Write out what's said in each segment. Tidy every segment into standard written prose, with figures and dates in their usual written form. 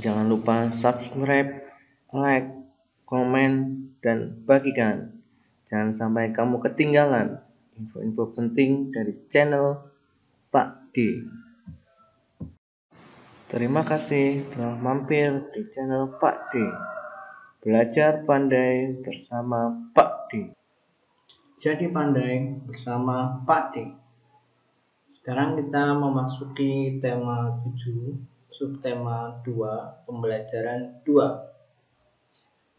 Jangan lupa subscribe, like, komen, dan bagikan. Jangan sampai kamu ketinggalan info-info penting dari channel Pak D. Terima kasih telah mampir di channel Pak D. Belajar pandai bersama Pak D. Jadi pandai bersama Pak D. Sekarang kita memasuki tema 7, subtema 2, pembelajaran 2.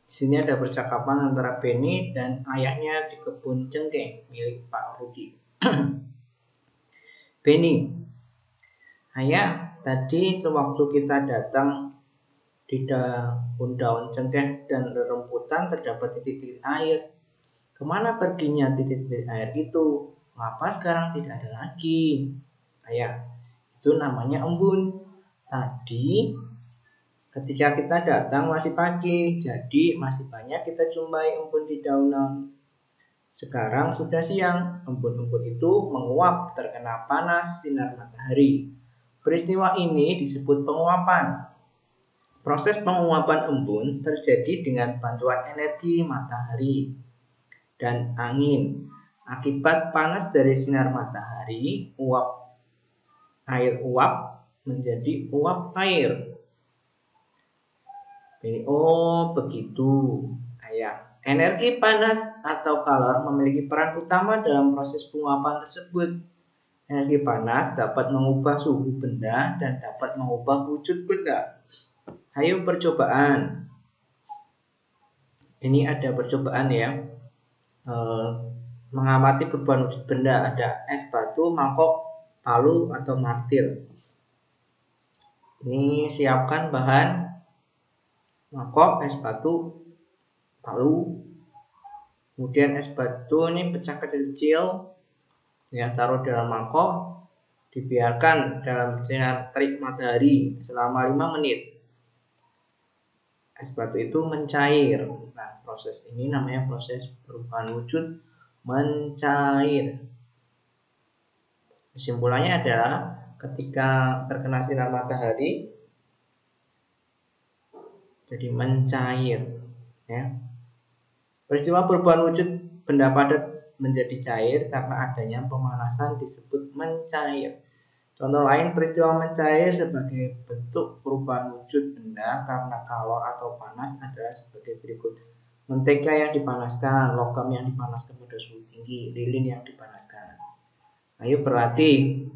Di sini ada percakapan antara Benny dan ayahnya di kebun cengkeh milik Pak Rudi. Benny, ayah, tadi sewaktu kita datang di daun-daun cengkeh dan rerumputan terdapat titik-titik air. Kemana perginya titik-titik air itu? Mengapa sekarang tidak ada lagi? Ayah, itu namanya embun. Tadi ketika kita datang masih pagi, jadi masih banyak kita jumpai embun di daunan. Sekarang sudah siang, embun-embun itu menguap terkena panas sinar matahari. Peristiwa ini disebut penguapan. Proses penguapan embun terjadi dengan bantuan energi matahari dan angin. Akibat panas dari sinar matahari, air uap menjadi uap air. Oh, begitu, ayah. Energi panas atau kalor memiliki peran utama dalam proses penguapan tersebut. Energi panas dapat mengubah suhu benda dan dapat mengubah wujud benda. Ayo percobaan. Ini ada percobaan ya. Mengamati perubahan wujud benda. Ada es batu, mangkok, palu, atau martil. Ini siapkan bahan mangkok, es batu, palu. Kemudian es batu ini pecah kecil-kecil, ya, taruh dalam mangkok, dibiarkan dalam sinar terik matahari selama 5 menit. Es batu itu mencair. Nah, proses ini namanya proses perubahan wujud mencair. Kesimpulannya adalah ketika terkena sinar matahari jadi mencair, ya. Peristiwa perubahan wujud benda padat menjadi cair karena adanya pemanasan disebut mencair. Contoh lain, peristiwa mencair sebagai bentuk perubahan wujud benda karena kalor atau panas adalah sebagai berikut. Mentega yang dipanaskan, logam yang dipanaskan pada suhu tinggi, lilin yang dipanaskan. Ayo berlatih.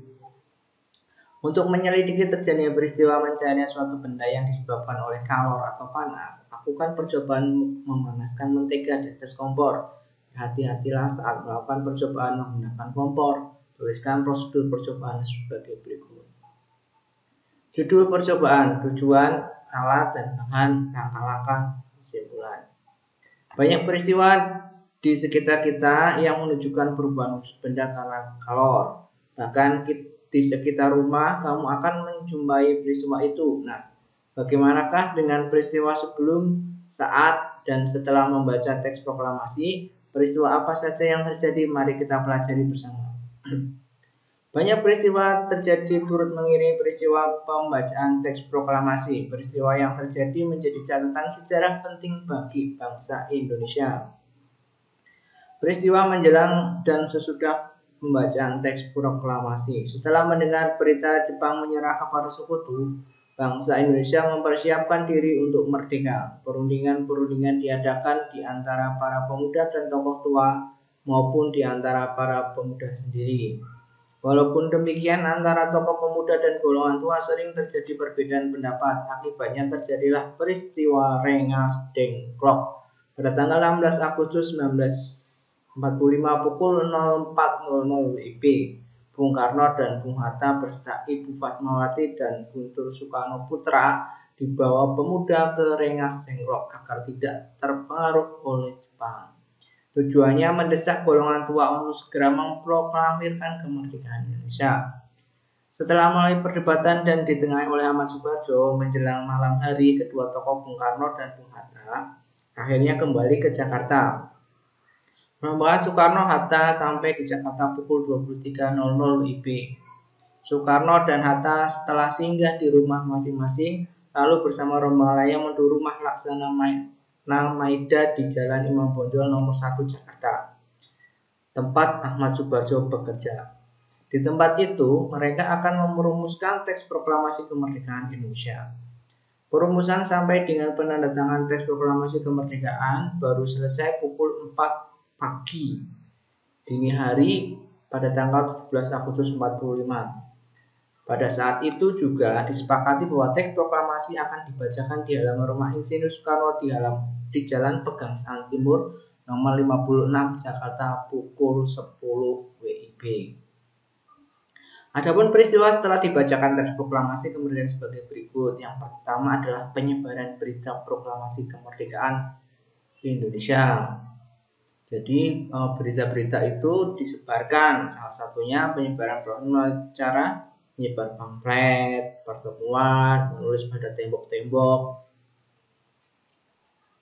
Untuk menyelidiki terjadinya peristiwa mencairnya suatu benda yang disebabkan oleh kalor atau panas, lakukan percobaan memanaskan mentega di atas kompor. Hati-hatilah saat melakukan percobaan menggunakan kompor. Tuliskan prosedur percobaan sebagai berikut. Judul percobaan, tujuan, alat, dan bahan, langkah-langkah, kesimpulan. Banyak peristiwa di sekitar kita yang menunjukkan perubahan wujud benda karena kalor. Bahkan di sekitar rumah kamu akan menjumpai peristiwa itu. Nah, bagaimanakah dengan peristiwa sebelum, saat, dan setelah membaca teks proklamasi? Peristiwa apa saja yang terjadi? Mari kita pelajari bersama. Banyak peristiwa terjadi turut mengiringi peristiwa pembacaan teks proklamasi. Peristiwa yang terjadi menjadi catatan sejarah penting bagi bangsa Indonesia. Peristiwa menjelang dan sesudah pembacaan teks proklamasi. Setelah mendengar berita Jepang menyerah kepada sekutu, bangsa Indonesia mempersiapkan diri untuk merdeka. Perundingan-perundingan diadakan di antara para pemuda dan tokoh tua maupun di antara para pemuda sendiri. Walaupun demikian, antara tokoh pemuda dan golongan tua sering terjadi perbedaan pendapat. Akibatnya terjadilah peristiwa Rengas Dengklok pada tanggal 16 Agustus 1945 pukul 04.00 WIB. Bung Karno dan Bung Hatta beserta Ibu Fatmawati dan Guntur Soekarno Putra dibawa pemuda ke Rengas Dengklok agar tidak terpengaruh oleh Jepang. Tujuannya mendesak golongan tua untuk segera memproklamirkan kemerdekaan Indonesia. Setelah melalui perdebatan dan ditengahi oleh Ahmad Subarjo, menjelang malam hari, kedua tokoh Bung Karno dan Bung Hatta akhirnya kembali ke Jakarta. Rombongan Soekarno-Hatta sampai di Jakarta pukul 23.00 WIB. Soekarno dan Hatta setelah singgah di rumah masing-masing, lalu bersama rombongan menuju rumah Laksana Maida di Jalan Imam Bonjol nomor 1 Jakarta, tempat Ahmad Subarjo bekerja. Di tempat itu, mereka akan merumuskan teks proklamasi kemerdekaan Indonesia. Perumusan sampai dengan penandatangan teks proklamasi kemerdekaan baru selesai pukul 4 pagi dini hari pada tanggal 17 Agustus 45. Pada saat itu juga disepakati bahwa teks proklamasi akan dibacakan di halaman rumah Insinyur Soekarno di Jalan Pegangsaan Timur nomor 56 Jakarta pukul 10 WIB. Adapun peristiwa setelah dibacakan teks proklamasi kemerdekaan sebagai berikut. Yang pertama adalah penyebaran berita proklamasi kemerdekaan Indonesia. Jadi berita-berita itu disebarkan, salah satunya penyebaran melalui cara menyebar pamflet, pertemuan, menulis pada tembok-tembok.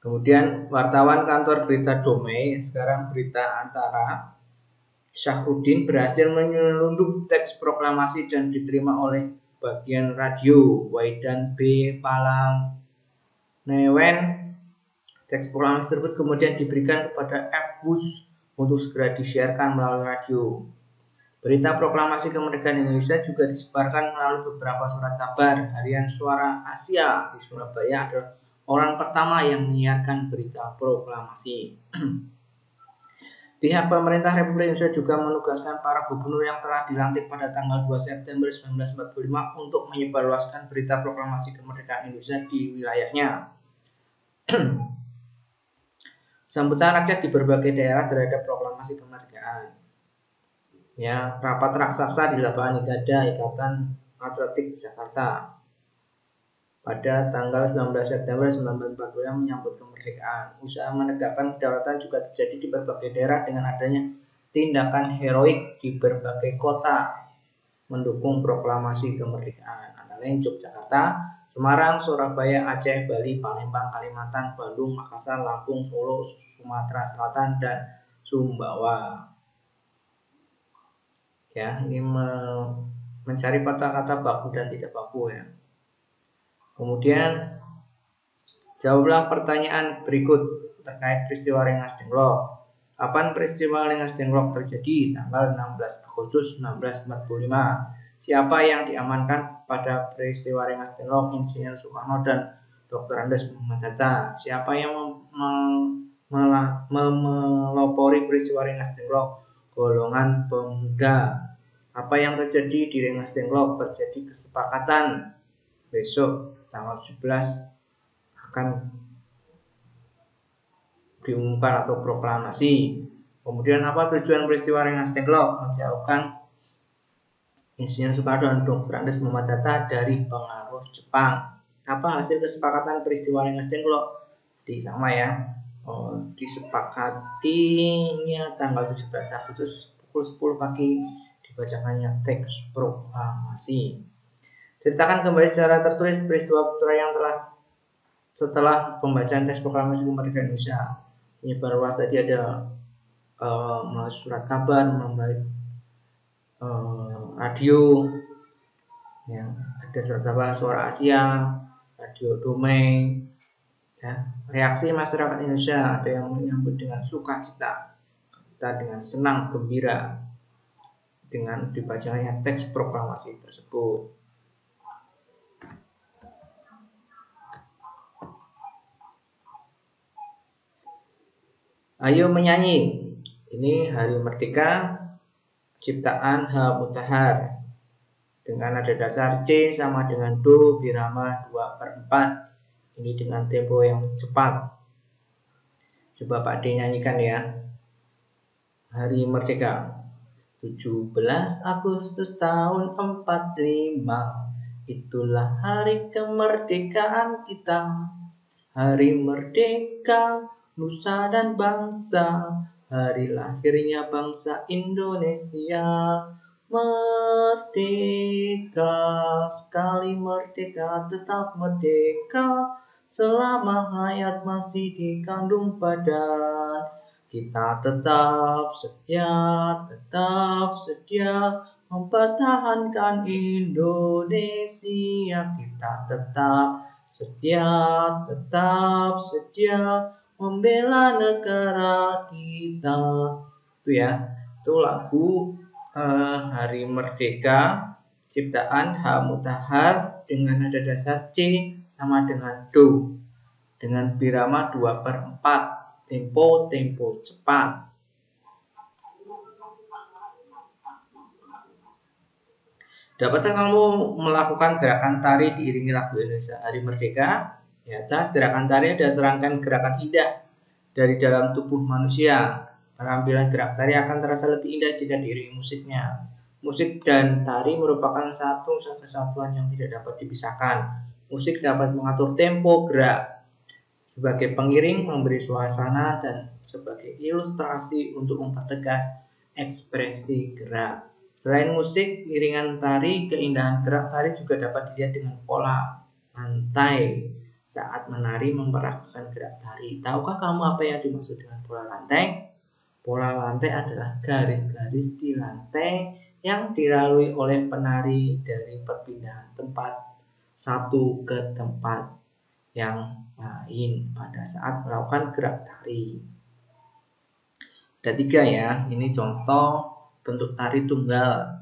Kemudian wartawan kantor berita Domei, sekarang Berita Antara, Syahruddin berhasil menyelundup teks proklamasi dan diterima oleh bagian radio Waidan B. Palanewen. Teks proklamasi tersebut kemudian diberikan kepada F. Bush untuk segera disiarkan melalui radio. Berita proklamasi kemerdekaan Indonesia juga disebarkan melalui beberapa surat kabar. Harian Suara Asia di Surabaya adalah orang pertama yang menyiarkan berita proklamasi. Pihak pemerintah Republik Indonesia juga menugaskan para gubernur yang telah dilantik pada tanggal 2 September 1945 untuk menyebarluaskan berita proklamasi kemerdekaan Indonesia di wilayahnya. Sambutan rakyat di berbagai daerah terhadap proklamasi kemerdekaan. Ya, rapat raksasa di lapangan Igada Ikatan Atletik Jakarta pada tanggal 19 September 1945 menyambut kemerdekaan. Usaha menegakkan kedaulatan juga terjadi di berbagai daerah dengan adanya tindakan heroik di berbagai kota mendukung proklamasi kemerdekaan. Antara lain Yogyakarta, Semarang, Surabaya, Aceh, Bali, Palembang, Kalimantan, Bandung, Makassar, Lampung, Solo, Sumatera Selatan, dan Sumbawa. Ya, ini mencari kata-kata baku dan tidak baku ya. Kemudian jawablah pertanyaan berikut terkait peristiwa Rengas Dengklok. Kapan peristiwa Rengas Dengklok terjadi? Tanggal 16 Agustus 1945. Siapa yang diamankan pada peristiwa Rengas Dengklok? Insinyur Soekarno dan Dr. Andes Muhammad Hatta. Siapa yang melopori peristiwa Rengas Dengklok? Golongan pemuda. Apa yang terjadi di Rengas Dengklok? Terjadi kesepakatan besok tanggal 17 akan diumumkan atau proklamasi. Kemudian apa tujuan peristiwa Rengas Dengklok? Menjauhkan Insinyur Soekarno dan Dr. Andes Muhammad Hatta dari pengaruh Jepang. Apa hasil kesepakatan peristiwa Rengas Dengklok? Sama ya. Disepakatinya tanggal 17 Agustus pukul 10 pagi dibacakannya teks proklamasi. Ceritakan kembali secara tertulis peristiwa yang telah setelah pembacaan teks proklamasi kemerdekaan Indonesia. Penyebar luas tadi ada melalui surat kabar, melalui radio, ya, ada surat kabar Suara Asia, radio Domei. Ya, reaksi masyarakat Indonesia ada yang menyambut dengan sukacita, kita dengan senang gembira dengan dibacanya teks proklamasi tersebut. Ayo menyanyi. Ini Hari Merdeka ciptaan H. Mutahar dengan nada dasar C sama dengan Do birama 2/4. Ini dengan tempo yang cepat. Coba Pak D nyanyikan ya. Hari Merdeka 17 Agustus tahun 45. Itulah hari kemerdekaan kita. Hari merdeka nusa dan bangsa, hari lahirnya bangsa Indonesia. Merdeka, sekali merdeka tetap merdeka, selama hayat masih dikandung badan. Kita tetap setia mempertahankan Indonesia. Kita tetap setia, tetap setia membela negara kita. Itu ya, itu lagu Hari Merdeka ciptaan H. Mutahar dengan nada dasar C sama dengan Do dengan birama 2/4 tempo cepat. Dapatkah kamu melakukan gerakan tari diiringi lagu Indonesia Hari Merdeka? Di atas gerakan tari ada serangkaian gerakan indah dari dalam tubuh manusia. Penampilan gerak tari akan terasa lebih indah jika diiringi musiknya. Musik dan tari merupakan satu kesatuan yang tidak dapat dipisahkan. Musik dapat mengatur tempo gerak sebagai pengiring, memberi suasana, dan sebagai ilustrasi untuk mempertegas ekspresi gerak. Selain musik, iringan tari, keindahan gerak tari juga dapat dilihat dengan pola lantai saat menari memperagakan gerak tari. Tahukah kamu apa yang dimaksud dengan pola lantai? Pola lantai adalah garis-garis di lantai yang dilalui oleh penari dari perpindahan tempat satu ke tempat yang lain pada saat melakukan gerak tari. Ada 3 ya, ini contoh bentuk tari tunggal.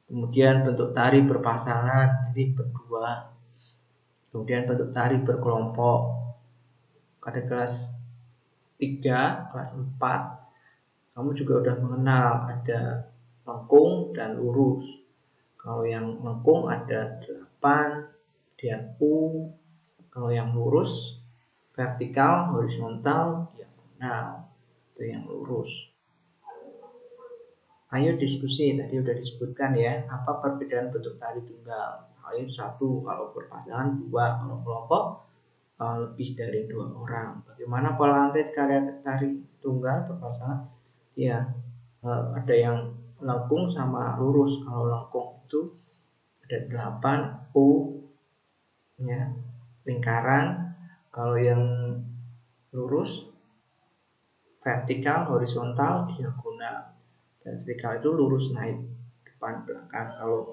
Kemudian bentuk tari berpasangan, ini berdua. Kemudian bentuk tari berkelompok. Pada kelas 3, kelas 4 kamu juga udah mengenal ada lengkung dan lurus. Kalau yang lengkung ada 8, kemudian U. Kalau yang lurus vertikal, horizontal, diagonal. Itu yang lurus. Ayo diskusi, tadi udah disebutkan ya, apa perbedaan bentuk tari tunggal. Ayo 1, kalau berpasangan 2, kalau kelompok lebih dari 2 orang. Bagaimana pola lantai karya tari tunggal berpasangan? Ya, ada yang lengkung sama lurus. Kalau lengkung itu ada 8 U ya, lingkaran. Kalau yang lurus vertikal, horizontal, diagonal. Vertikal itu lurus naik depan belakang. Kalau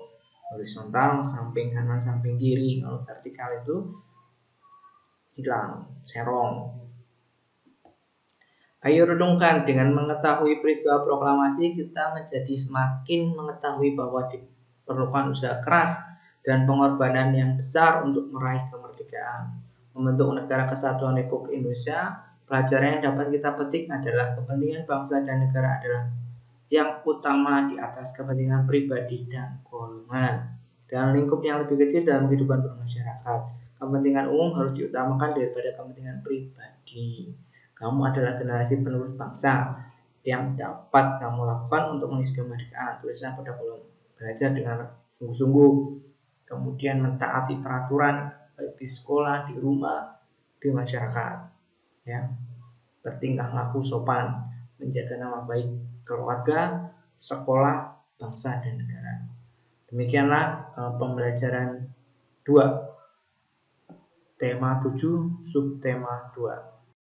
horizontal samping kanan samping kiri. Kalau vertikal itu silang, serong. Ayo renungkan, dengan mengetahui peristiwa proklamasi kita menjadi semakin mengetahui bahwa diperlukan usaha keras dan pengorbanan yang besar untuk meraih kemerdekaan. Membentuk negara kesatuan Republik Indonesia, pelajaran yang dapat kita petik adalah kepentingan bangsa dan negara adalah yang utama di atas kepentingan pribadi dan golongan. Dalam lingkup yang lebih kecil dalam kehidupan bermasyarakat, kepentingan umum harus diutamakan daripada kepentingan pribadi. Kamu adalah generasi penerus bangsa yang dapat kamu lakukan untuk mengisi kemerdekaan. Tulisnya pada kolom belajar dengan sungguh-sungguh, kemudian mentaati peraturan baik di sekolah, di rumah, di masyarakat. Ya, bertingkah laku sopan, menjaga nama baik keluarga, sekolah, bangsa, dan negara. Demikianlah pembelajaran 2, tema 7, subtema 2.